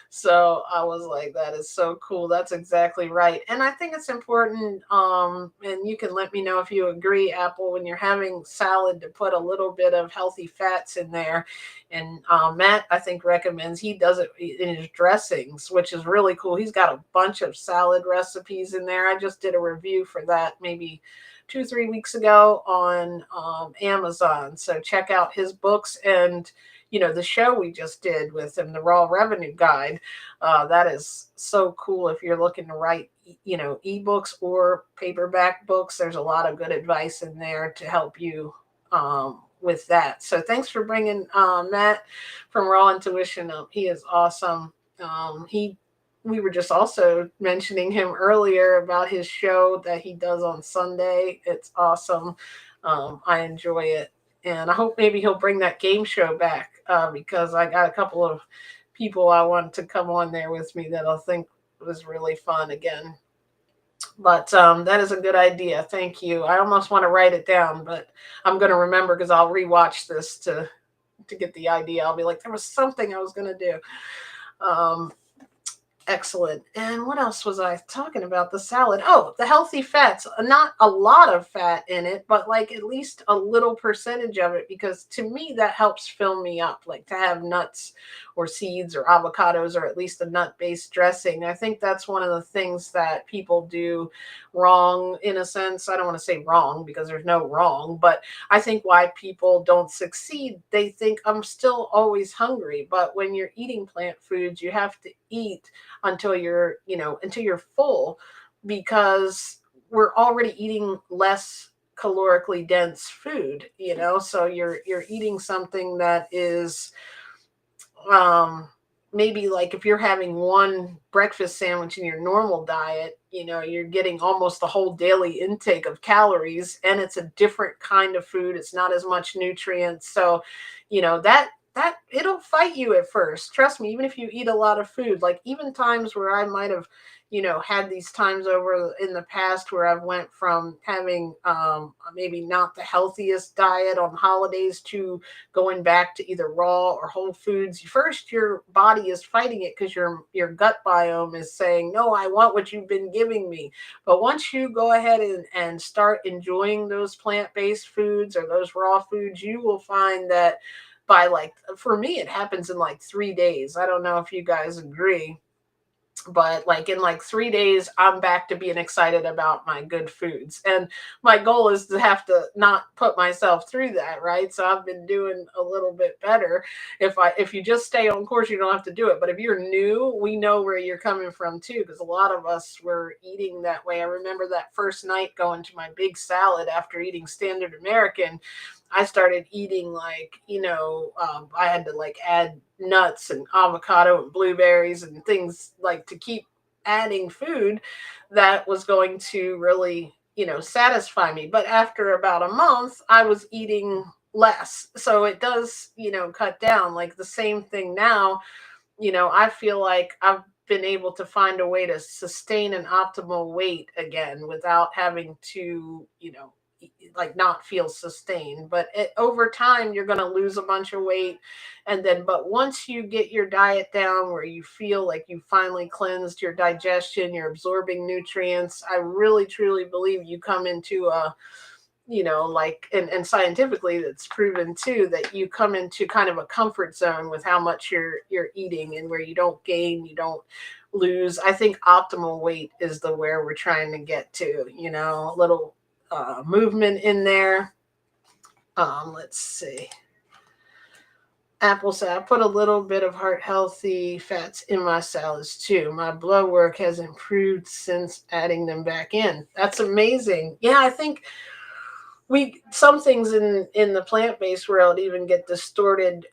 So I was like, that is so cool. That's exactly right. And I think it's important, and you can let me know if you agree, Apple, when you're having salad, to put a little bit of healthy fats in there. And Matt, I think, recommends, he does it in his dressings, which is really cool. He's got a bunch of salad recipes in there. I just did a review for that maybe 2-3 weeks ago on Amazon. So check out his books and the show we just did with him, the Raw Revenue Guide. That is so cool. If you're looking to write, ebooks or paperback books, there's a lot of good advice in there to help you with that. So thanks for bringing Matt from Raw Intuition up. He is awesome. We were just also mentioning him earlier about his show that he does on Sunday. It's awesome. I enjoy it. And I hope maybe he'll bring that game show back because I got a couple of people I want to come on there with me that I think was really fun again. But that is a good idea. Thank you. I almost want to write it down, but I'm going to remember because I'll rewatch this to get the idea. I'll be like, there was something I was going to do. Um, Excellent. And what else was I talking about? The salad. Oh, the healthy fats. Not a lot of fat in it, but like at least a little percentage of it, because to me that helps fill me up. Like to have nuts or seeds or avocados or at least a nut based dressing. I think that's one of the things that people do wrong in a sense. I don't want to say wrong because there's no wrong, but I think why people don't succeed, they think I'm still always hungry. But when you're eating plant foods, you have to eat until until you're full, because we're already eating less calorically dense food, so you're eating something that is um maybe like if you're having one breakfast sandwich in your normal diet, you're getting almost the whole daily intake of calories, and it's a different kind of food. It's not as much nutrients. So, that it'll fight you at first. Trust me, even if you eat a lot of food, like even times where I might have had these times over in the past where I've went from having maybe not the healthiest diet on holidays to going back to either raw or whole foods. First, your body is fighting it because your gut biome is saying, no, I want what you've been giving me. But once you go ahead and start enjoying those plant-based foods or those raw foods, you will find that by like, for me, it happens in like 3 days. I don't know if you guys agree, but like in like 3 days I'm back to being excited about my good foods. And my goal is to have to not put myself through that, right? So I've been doing a little bit better. If you just stay on course, you don't have to do it. But if you're new, we know where you're coming from too, because a lot of us were eating that way. I remember that first night going to my big salad after eating standard American. I started eating like, I had to like add nuts and avocado and blueberries and things like to keep adding food that was going to really, satisfy me. But after about a month, I was eating less. So it does, cut down. Like the same thing now, I feel like I've been able to find a way to sustain an optimal weight again without having to, like not feel sustained. But over time, you're going to lose a bunch of weight. And then, but once you get your diet down where you feel like you finally cleansed your digestion, you're absorbing nutrients, I really truly believe you come into a, like, and scientifically it's proven too that you come into kind of a comfort zone with how much you're eating, and where you don't gain, you don't lose. I think optimal weight is the where we're trying to get to, a little movement in there. Let's see. Apple said, I put a little bit of heart healthy fats in my salads too. My blood work has improved since adding them back in. That's amazing. Yeah, I think we some things in the plant-based world even get distorted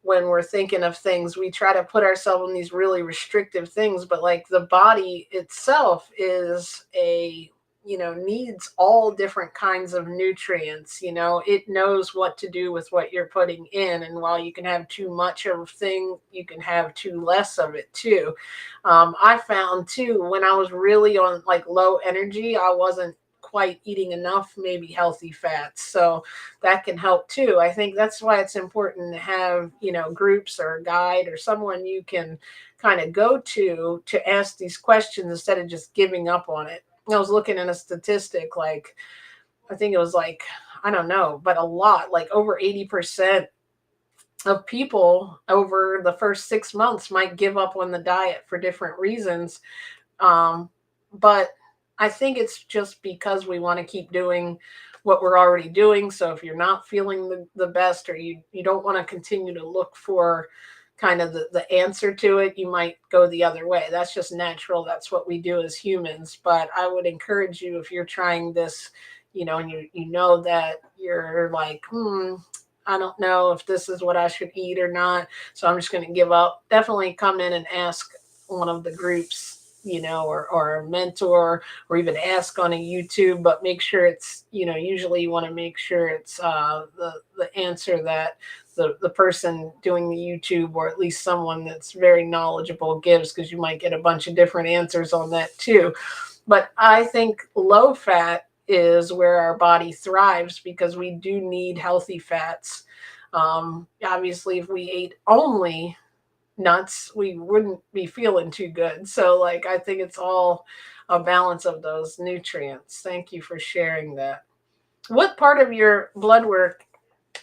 when we're thinking of things. We try to put ourselves in these really restrictive things, but like the body itself is a needs all different kinds of nutrients. It knows what to do with what you're putting in, and while you can have too much of a thing, you can have too less of it too. I found too, when I was really on like low energy, I wasn't quite eating enough maybe healthy fats, so that can help too. I think that's why it's important to have groups or a guide or someone you can kind of go to ask these questions instead of just giving up on it. I was looking at a statistic, like I think it was like, I don't know, but a lot, like over 80% of people over the first 6 months might give up on the diet for different reasons. But I think it's just because we want to keep doing what we're already doing. So if you're not feeling the best, or you don't want to continue to look for kind of the answer to it, you might go the other way. That's just natural. That's what we do as humans. But I would encourage you, if you're trying this, and you know that you're like, I don't know if this is what I should eat or not, so I'm just going to give up. Definitely come in and ask one of the groups, or a mentor, or even ask on a YouTube, but make sure it's, usually you want to make sure it's the answer that the person doing the YouTube, or at least someone that's very knowledgeable, gives, because you might get a bunch of different answers on that too. But I think low fat is where our body thrives because we do need healthy fats. Obviously, if we ate only nuts, we wouldn't be feeling too good. So, like, I think it's all a balance of those nutrients. Thank you for sharing that. What part of your blood work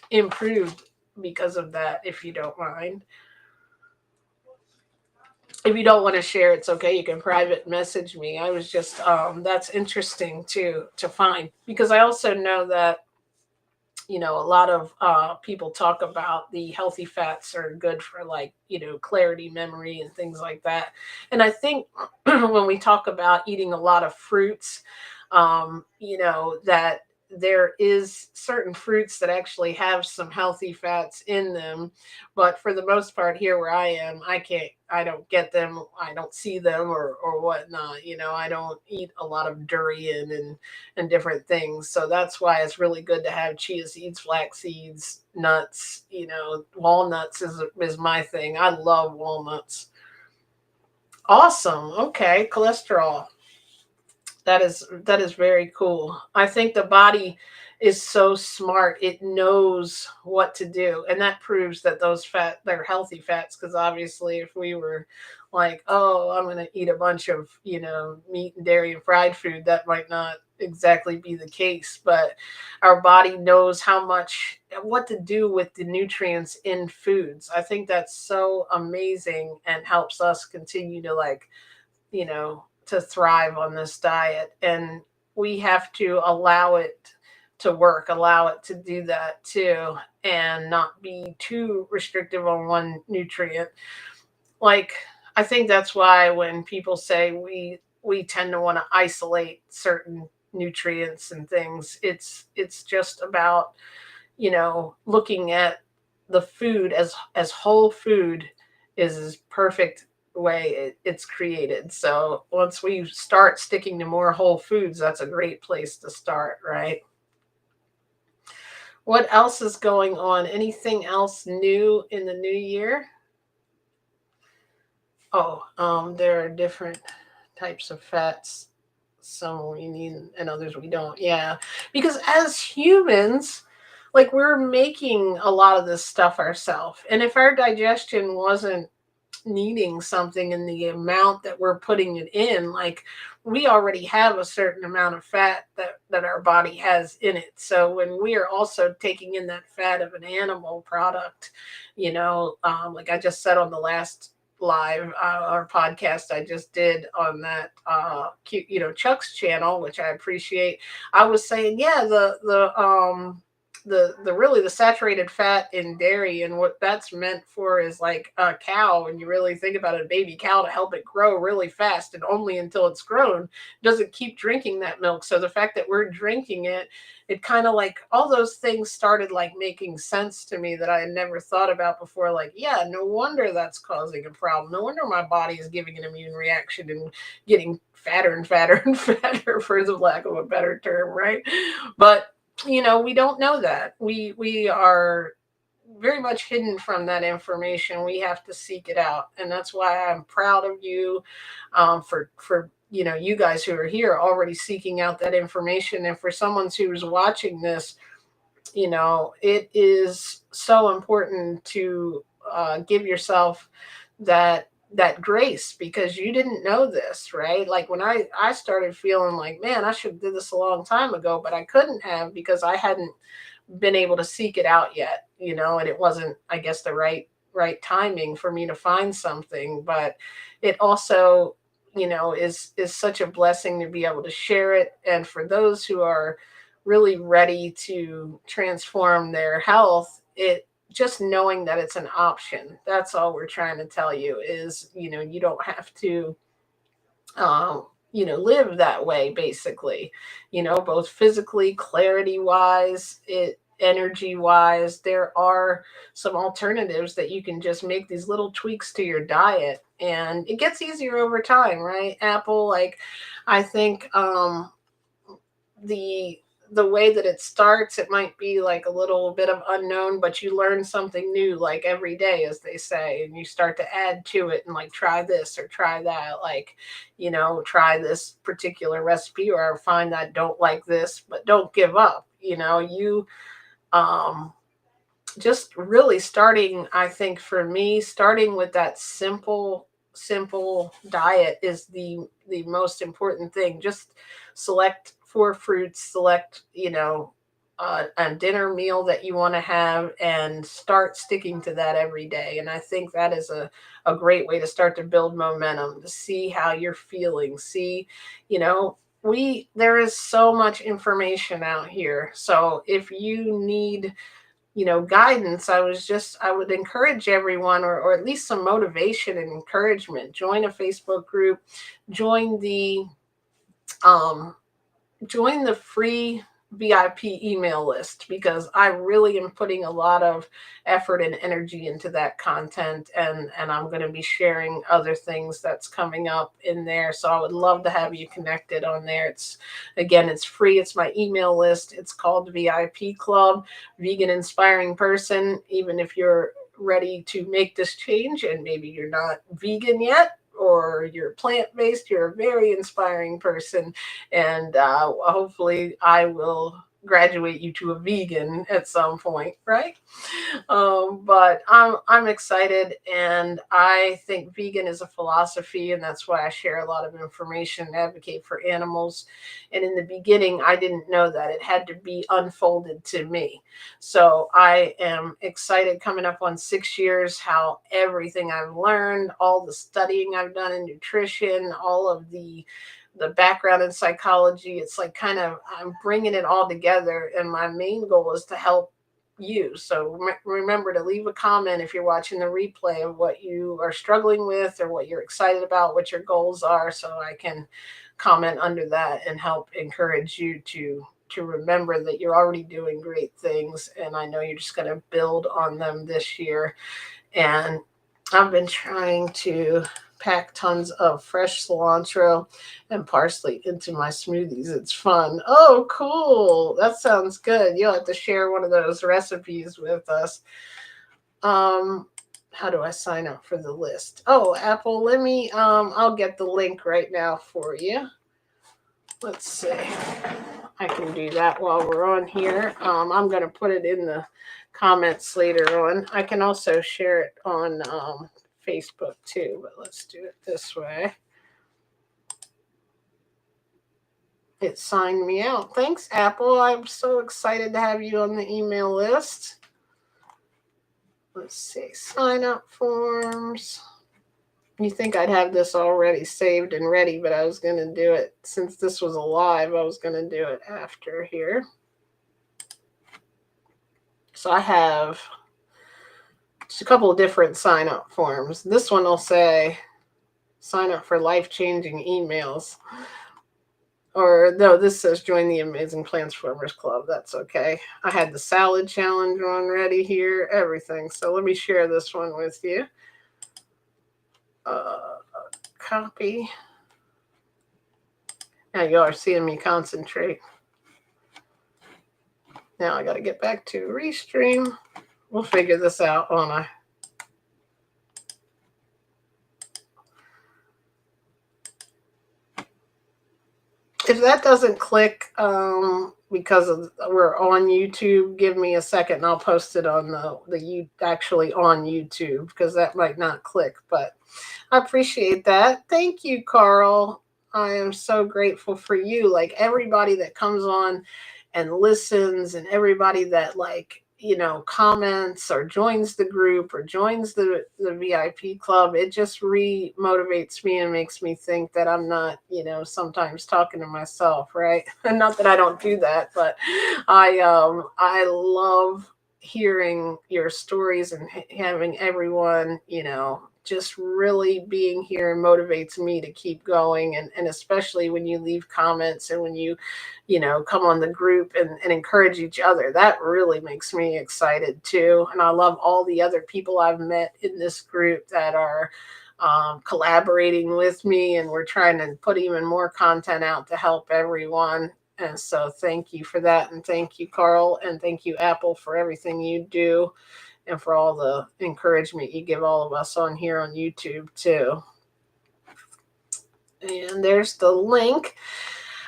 improved because of that, if you don't mind? If you don't want to share, it's okay. You can private message me. I was just that's interesting to find because I also know that a lot of people talk about the healthy fats are good for, like, clarity, memory, and things like that. And I think when we talk about eating a lot of fruits, that there is certain fruits that actually have some healthy fats in them. But for the most part, here where I am, I don't get them, I don't see them, or whatnot. I don't eat a lot of durian and different things. So that's why it's really good to have chia seeds, flax seeds, nuts. Walnuts is my thing. I love walnuts. Awesome. Okay, cholesterol. That is very cool. I think the body is so smart. It knows what to do. And that proves that they're healthy fats, because obviously if we were like, oh, I'm going to eat a bunch of, meat and dairy and fried food, that might not exactly be the case. But our body knows what to do with the nutrients in foods. I think that's so amazing and helps us continue to, like, to thrive on this diet. And we have to allow it to work, allow it to do that too, and not be too restrictive on one nutrient. Like, I think that's why when people say we tend to want to isolate certain nutrients and things, it's just about looking at the food as whole food is perfect way it's created. So once we start sticking to more whole foods, that's a great place to start, right? What else is going on? Anything else new in the new year? Oh, there are different types of fats. Some we need and others we don't. Yeah. Because as humans, like, we're making a lot of this stuff ourselves. And if our digestion wasn't needing something in the amount that we're putting it in, like, we already have a certain amount of fat that our body has in it. So when we are also taking in that fat of an animal product, like I just said on the last live or podcast I just did on that cute, Chuck's channel, which I appreciate. I was saying, yeah, the really the saturated fat in dairy, and what that's meant for is, like, a cow, when you really think about it, a baby cow, to help it grow really fast, and only until it's grown doesn't keep drinking that milk. So the fact that we're drinking it kind of, like, all those things started, like, making sense to me that I had never thought about before. Like, yeah, no wonder that's causing a problem. No wonder my body is giving an immune reaction and getting fatter and fatter and fatter, for the lack of a better term, right? But we don't know that. We are very much hidden from that information. We have to seek it out, and that's why I'm proud of you, for you guys who are here already seeking out that information. And for someone who's watching this, it is so important to give yourself that grace, because you didn't know this, right? Like, when I started feeling like, man, I should have did this a long time ago, but I couldn't have because I hadn't been able to seek it out yet, and it wasn't, I guess, the right timing for me to find something. But it also, is such a blessing to be able to share it. And for those who are really ready to transform their health, it just knowing that it's an option. That's all we're trying to tell you is, you don't have to live that way, basically, both physically, clarity wise, energy wise. There are some alternatives that you can just make these little tweaks to your diet, and it gets easier over time, right? Apple, like, I think the the way that it starts, it might be like a little bit of unknown, but you learn something new like every day, as they say, and you start to add to it and like try this or try that, like, try this particular recipe, or find that don't like this, but don't give up. You um just really starting, I think for me, starting with that simple diet is the most important thing. Just select four fruits, select, a dinner meal that you want to have, and start sticking to that every day. And I think that is a great way to start to build momentum, to see how you're feeling. See, you know there is so much information out here. So if you need, guidance, I would encourage everyone, or at least some motivation and encouragement. Join a Facebook group, join the um, join the free VIP email list, because I really am putting a lot of effort and energy into that content, and I'm going to be sharing other things that's coming up in there. So I would love to have you connected on there. It's free. It's my email list. It's called VIP Club, Vegan Inspiring Person. Even if you're ready to make this change and maybe you're not vegan yet, or you're plant-based, you're a very inspiring person, and hopefully I will graduate you to a vegan at some point, right? But I'm excited, and I think vegan is a philosophy, and that's why I share a lot of information and advocate for animals. And in the beginning, I didn't know that it had to be unfolded to me. So I am excited, coming up on 6 years, how everything I've learned, all the studying I've done in nutrition, all of the background in psychology, it's like kind of I'm bringing it all together, and my main goal is to help you. So remember to leave a comment if you're watching the replay of what you are struggling with, or what you're excited about, what your goals are, so I can comment under that and help encourage you to remember that you're already doing great things, and I know you're just going to build on them this year. And I've been trying to pack tons of fresh cilantro and parsley into my smoothies. It's fun. Oh, cool. That sounds good. You'll have to share one of those recipes with us. How do I sign up for the list? Oh, Apple, I'll get the link right now for you. Let's see. I can do that while we're on here. I'm going to put it in the comments later on. I can also share it on Facebook too, but let's do it this way. It signed me out. Thanks, Apple. I'm so excited to have you on the email list. Let's see. Sign up forms. You think I'd have this already saved and ready, but I was going to do it, since this was a live, I was going to do it after here. So I have just a couple of different sign up forms. This one will say sign up for life-changing emails. Or no, this says join the Amazing Transformers Club. That's okay. I had the salad challenge on ready here, everything. So let me share this one with you. Copy. Now y'all are seeing me concentrate. Now I got to get back to Restream. We'll figure this out, won't I? If that doesn't click because we're on YouTube, give me a second and I'll post it on the actually on YouTube, because that might not click. But I appreciate that. Thank you, Carl. I am so grateful for you. Like everybody that comes on and listens, and everybody that comments or joins the group or joins the VIP club, it just re-motivates me and makes me think that I'm not, sometimes talking to myself, right? And not that I don't do that, but I love hearing your stories and having everyone, just really being here motivates me to keep going. And especially when you leave comments and when you come on the group and encourage each other, that really makes me excited too. And I love all the other people I've met in this group that are collaborating with me, and we're trying to put even more content out to help everyone. And so thank you for that. And thank you, Carl. And thank you, Apple, for everything you do and for all the encouragement you give all of us on here on YouTube, too. And there's the link.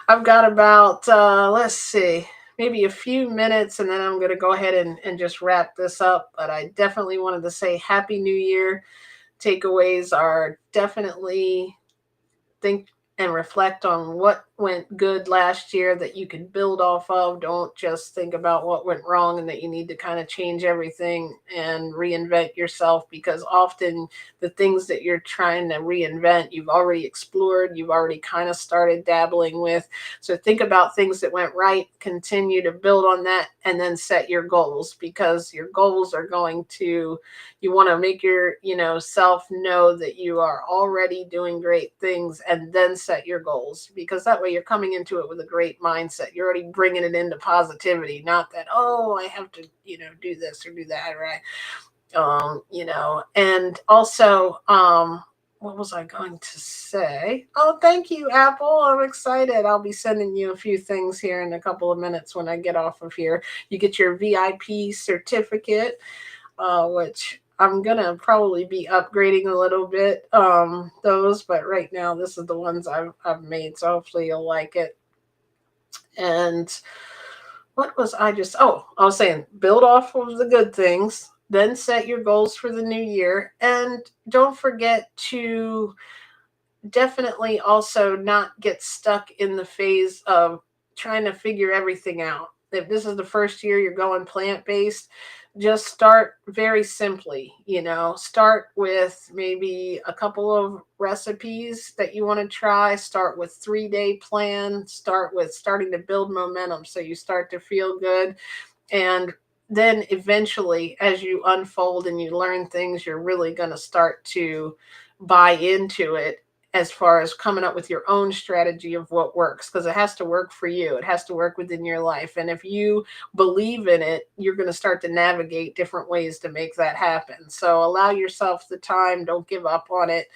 I've got about, let's see, maybe a few minutes, and then I'm going to go ahead and just wrap this up. But I definitely wanted to say Happy New Year. Takeaways are definitely think and reflect on what went good last year that you can build off of. Don't just think about what went wrong and that you need to kind of change everything and reinvent yourself, because often the things that you're trying to reinvent, you've already explored, you've already kind of started dabbling with. So think about things that went right, continue to build on that, and then set your goals, because your goals are going to, you want to make your, self know that you are already doing great things, and then set your goals, because that way you're coming into it with a great mindset. You're already bringing it into positivity, not that, oh, I have to, do this or do that, right? And also, what was I going to say? Oh, thank you, Apple. I'm excited. I'll be sending you a few things here in a couple of minutes when I get off of here. You get your VIP certificate, which I'm gonna probably be upgrading a little bit, those, but right now this is the ones I've made, so hopefully you'll like it. And what was I just, oh, I was saying build off of the good things, then set your goals for the new year, and don't forget to definitely also not get stuck in the phase of trying to figure everything out. If this is the first year you're going plant based, just start very simply. Start with maybe a couple of recipes that you want to try. Start with 3-day plan. Start with starting to build momentum so you start to feel good. And then eventually, as you unfold and you learn things, you're really going to start to buy into it, as far as coming up with your own strategy of what works, because it has to work for you. It has to work within your life. And if you believe in it, you're going to start to navigate different ways to make that happen. So allow yourself the time. Don't give up on it.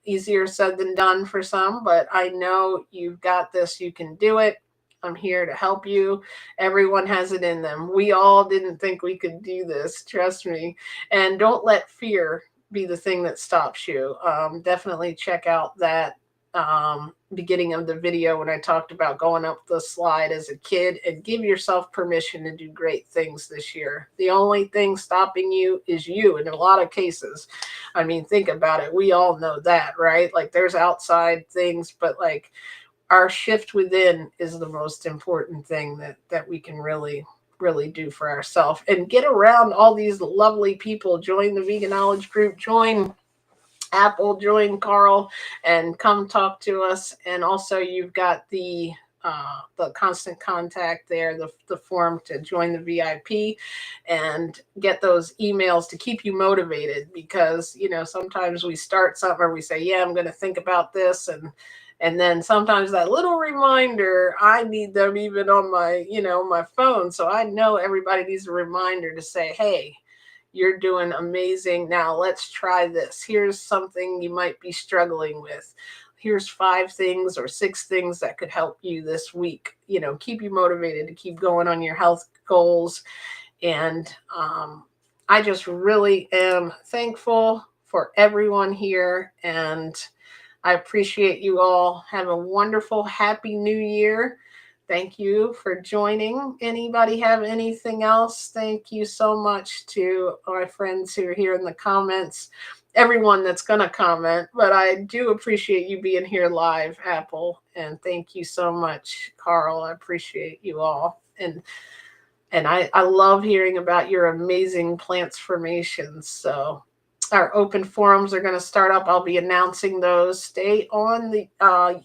Easier said than done for some, but I know you've got this. You can do it. I'm here to help you. Everyone has it in them. We all didn't think we could do this. Trust me. And don't let fear be the thing that stops you. Definitely check out that beginning of the video when I talked about going up the slide as a kid, and give yourself permission to do great things this year. The only thing stopping you is you in a lot of cases. I mean, think about it. We all know that, right? Like there's outside things, but like our shift within is the most important thing that we can really do for ourselves. And get around all these lovely people. Join the Vegan Knowledge group, join Apple, join Carl, and come talk to us. And also you've got the constant contact there, the form to join the VIP, and get those emails to keep you motivated, because sometimes we start something or we say, yeah, I'm going to think about this, and then sometimes that little reminder, I need them even on my, my phone. So I know everybody needs a reminder to say, hey, you're doing amazing. Now let's try this. Here's something you might be struggling with. Here's 5 things or 6 things that could help you this week. Keep you motivated to keep going on your health goals. And I just really am thankful for everyone here. And I appreciate you all. Have a wonderful, happy new year. Thank you for joining. Anybody have anything else? Thank you so much to my friends who are here in the comments, everyone that's going to comment. But I do appreciate you being here live, Apple. And thank you so much, Carl. I appreciate you all. And I love hearing about your amazing plants formations. So our open forums are going to start up. I'll be announcing those. Stay on the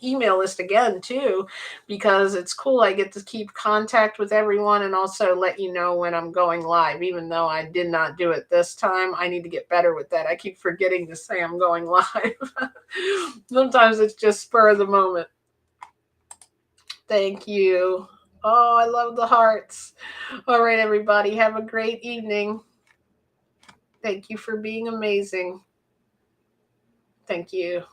email list again, too, because it's cool. I get to keep contact with everyone and also let you know when I'm going live, even though I did not do it this time. I need to get better with that. I keep forgetting to say I'm going live. Sometimes it's just spur of the moment. Thank you. Oh, I love the hearts. All right, everybody. Have a great evening. Thank you for being amazing. Thank you.